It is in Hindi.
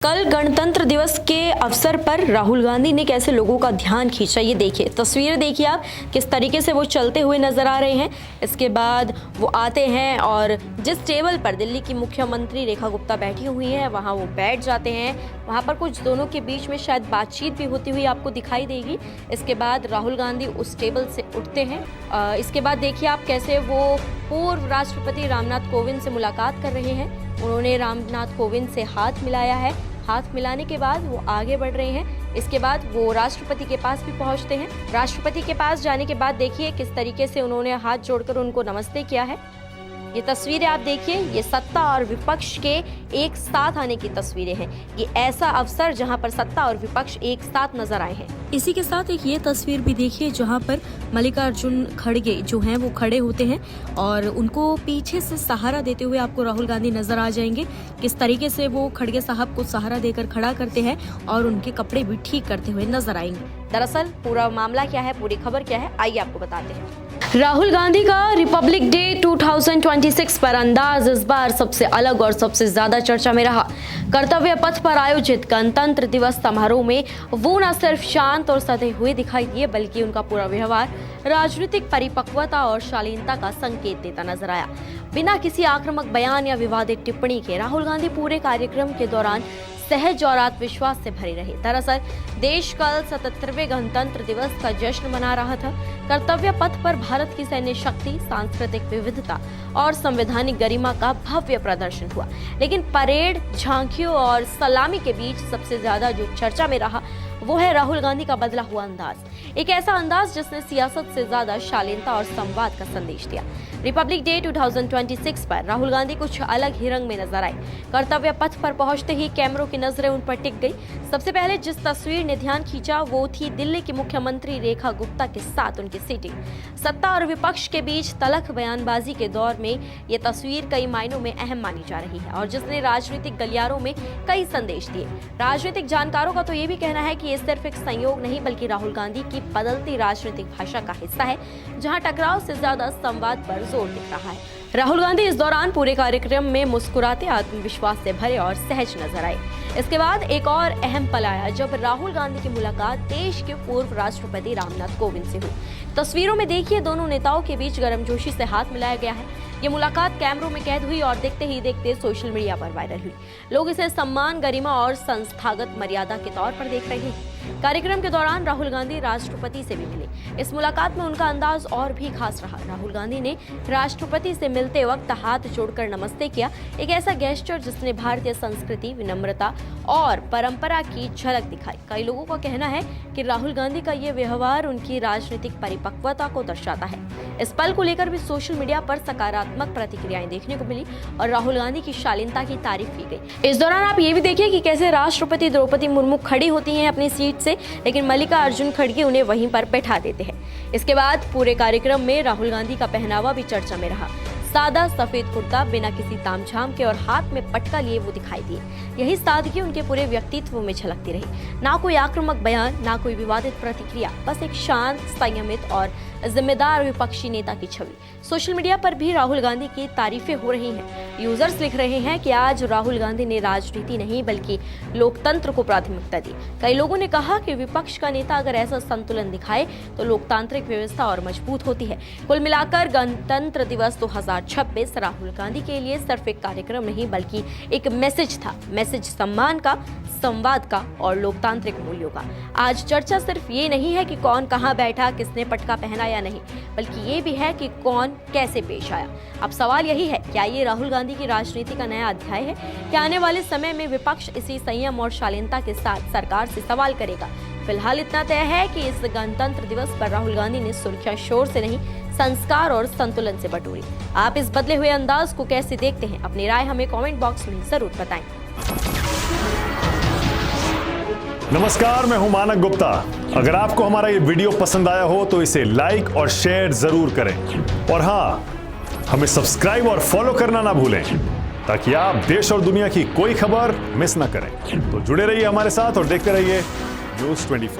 कल गणतंत्र दिवस के अवसर पर राहुल गांधी ने कैसे लोगों का ध्यान खींचा, ये देखिए तस्वीरें देखिए आप किस तरीके से वो चलते हुए नजर आ रहे हैं। इसके बाद वो आते हैं और जिस टेबल पर दिल्ली की मुख्यमंत्री रेखा गुप्ता बैठी हुई है वहां वो बैठ जाते हैं। वहां पर कुछ दोनों के बीच में शायद बातचीत भी होती हुई आपको दिखाई देगी। इसके बाद राहुल गांधी उस टेबल से उठते हैं। इसके बाद देखिए आप कैसे वो पूर्व राष्ट्रपति रामनाथ कोविंद से मुलाकात कर रहे हैं। उन्होंने रामनाथ कोविंद से हाथ मिलाया है। हाथ मिलाने के बाद वो आगे बढ़ रहे हैं। इसके बाद वो राष्ट्रपति के पास भी पहुंचते हैं। राष्ट्रपति के पास जाने के बाद देखिए किस तरीके से उन्होंने हाथ जोड़कर उनको नमस्ते किया है। ये तस्वीरें आप देखिए, ये सत्ता और विपक्ष के एक साथ आने की तस्वीरें हैं। ये ऐसा अवसर जहां पर सत्ता और विपक्ष एक साथ नजर आए हैं। इसी के साथ एक ये तस्वीर भी देखिए जहां पर मल्लिकार्जुन खड़गे जो हैं वो खड़े होते हैं और उनको पीछे से सहारा देते हुए आपको राहुल गांधी नजर आ जाएंगे। किस तरीके से वो खड़गे साहब को सहारा देकर खड़ा करते हैं और उनके कपड़े भी ठीक करते हुए नजर आएंगे। दरअसल पूरा मामला क्या है, पूरी खबर क्या है, आइए आपको बताते हैं। राहुल गांधी का रिपब्लिक डे 2026 पर अंदाज इस बार सबसे अलग और सबसे ज्यादा चर्चा में रहा। कर्तव्य पथ पर आयोजित गणतंत्र दिवस समारोह में वो न सिर्फ शांत और सधे हुए दिखाई दिए बल्कि उनका पूरा व्यवहार राजनीतिक परिपक्वता और शालीनता का संकेत देता नजर आया। बिना किसी आक्रामक बयान या विवादित टिप्पणी के राहुल गांधी पूरे कार्यक्रम के दौरान सहज और आत्मविश्वास से भरे रहे। दरअसल देश कल 77वें गणतंत्र दिवस का जश्न मना रहा था। कर्तव्य पथ पर भारत की सैन्य शक्ति, सांस्कृतिक विविधता और संवैधानिक गरिमा का भव्य प्रदर्शन हुआ। लेकिन परेड, झांकियों और सलामी के बीच सबसे ज्यादा जो चर्चा में रहा वो है राहुल गांधी का बदला हुआ अंदाज। एक ऐसा अंदाज जिसने सियासत से ज्यादा शालीनता और संवाद का संदेश दिया। रिपब्लिक डे 2026 पर राहुल गांधी कुछ अलग ही रंग में नजर आए। कर्तव्य पथ पर पहुंचते ही कैमरों की नजरें उन पर टिक गई। सबसे पहले जिस तस्वीर ने ध्यान खींचा वो थी दिल्ली की मुख्यमंत्री रेखा गुप्ता के साथ उनकी सीटिंग। सत्ता और विपक्ष के बीच तलख बयानबाजी के दौर में ये तस्वीर कई मायनों में अहम मानी जा रही है और जिसने राजनीतिक गलियारों में कई संदेश दिए। राजनीतिक जानकारों का तो ये भी कहना है कि ये सिर्फ एक संयोग नहीं बल्कि राहुल गांधी की बदलती राजनीतिक भाषा का हिस्सा है, जहां टकराव से ज्यादा संवाद पर जोर दिख रहा है। राहुल गांधी इस दौरान पूरे कार्यक्रम में मुस्कुराते, आत्मविश्वास से भरे और सहज नजर आए। इसके बाद एक और अहम पल आया जब राहुल गांधी की मुलाकात देश के पूर्व राष्ट्रपति रामनाथ कोविंद से हुई। तस्वीरों में देखिए दोनों नेताओं के बीच गर्मजोशी से हाथ मिलाया गया है। ये मुलाकात कैमरों में कैद हुई और देखते ही देखते सोशल मीडिया पर वायरल हुई। लोग इसे सम्मान, गरिमा और संस्थागत मर्यादा के तौर पर देख रहे हैं। कार्यक्रम के दौरान राहुल गांधी राष्ट्रपति से भी मिले। इस मुलाकात में उनका अंदाज और भी खास रहा। राहुल गांधी ने राष्ट्रपति से मिलते वक्त हाथ जोड़कर नमस्ते किया, एक ऐसा गेस्चर जिसने भारतीय संस्कृति, विनम्रता और परंपरा की झलक दिखाई। कई लोगों का कहना है कि राहुल गांधी का ये व्यवहार उनकी राजनीतिक परिपक्वता को दर्शाता है। इस पल को लेकर भी सोशल मीडिया पर सकारात्मक प्रतिक्रियाएं देखने को मिली और राहुल गांधी की शालीनता की तारीफ की गई। इस दौरान आप ये भी देखिए कि कैसे राष्ट्रपति द्रौपदी मुर्मू खड़ी होती हैं अपनी सीट से, लेकिन मल्लिकार्जुन खड़गे उन्हें वहीं पर बैठा देते हैं। इसके बाद पूरे कार्यक्रम में राहुल गांधी का पहनावा भी चर्चा में रहा। सादा सफेद कुर्ता, बिना किसी तामझाम के और हाथ में पटका लिए वो दिखाई दिए। यही सादगी उनके पूरे व्यक्तित्व में झलकती रही। ना कोई आक्रामक बयान, ना कोई विवादित प्रतिक्रिया, बस एक शांत, संयमित और जिम्मेदार विपक्षी नेता की छवि। सोशल मीडिया पर भी राहुल गांधी की तारीफें हो रही हैं। यूजर्स लिख रहे हैं कि आज राहुल गांधी ने राजनीति नहीं बल्कि लोकतंत्र को प्राथमिकता दी। कई लोगों ने कहा कि विपक्ष का नेता अगर ऐसा संतुलन दिखाए तो लोकतांत्रिक व्यवस्था और मजबूत होती है। कुल मिलाकर गणतंत्र दिवस 2026 राहुल गांधी के लिए सिर्फ एक कार्यक्रम नहीं बल्कि एक मैसेज था। मैसेज सम्मान का, संवाद का और लोकतांत्रिक मूल्यों का। आज चर्चा सिर्फ ये नहीं है कि कौन कहां बैठा, किसने पटका पहना या नहीं, बल्कि ये भी है कि कौन कैसे पेश आया। अब सवाल यही है, क्या ये राहुल गांधी की राजनीति का नया अध्याय है? क्या आने वाले समय में विपक्ष इसी संयम और शालीनता के साथ सरकार से सवाल करेगा? फिलहाल इतना तय है कि इस गणतंत्र दिवस पर राहुल गांधी ने सुर्खियां शोर से नहीं, संस्कार और संतुलन से बटोरी। आप इस बदले हुए अंदाज को कैसे देखते हैं? अपनी राय हमें कमेंट बॉक्स में जरूर बताएं। नमस्कार, मैं हूं मानक गुप्ता। अगर आपको हमारा ये वीडियो पसंद आया हो तो इसे लाइक और शेयर जरूर करें और हाँ, हमें सब्सक्राइब और फॉलो करना ना भूलें ताकि आप देश और दुनिया की कोई खबर मिस ना करें। तो जुड़े रहिए हमारे साथ और देखते रहिए न्यूज़ 24।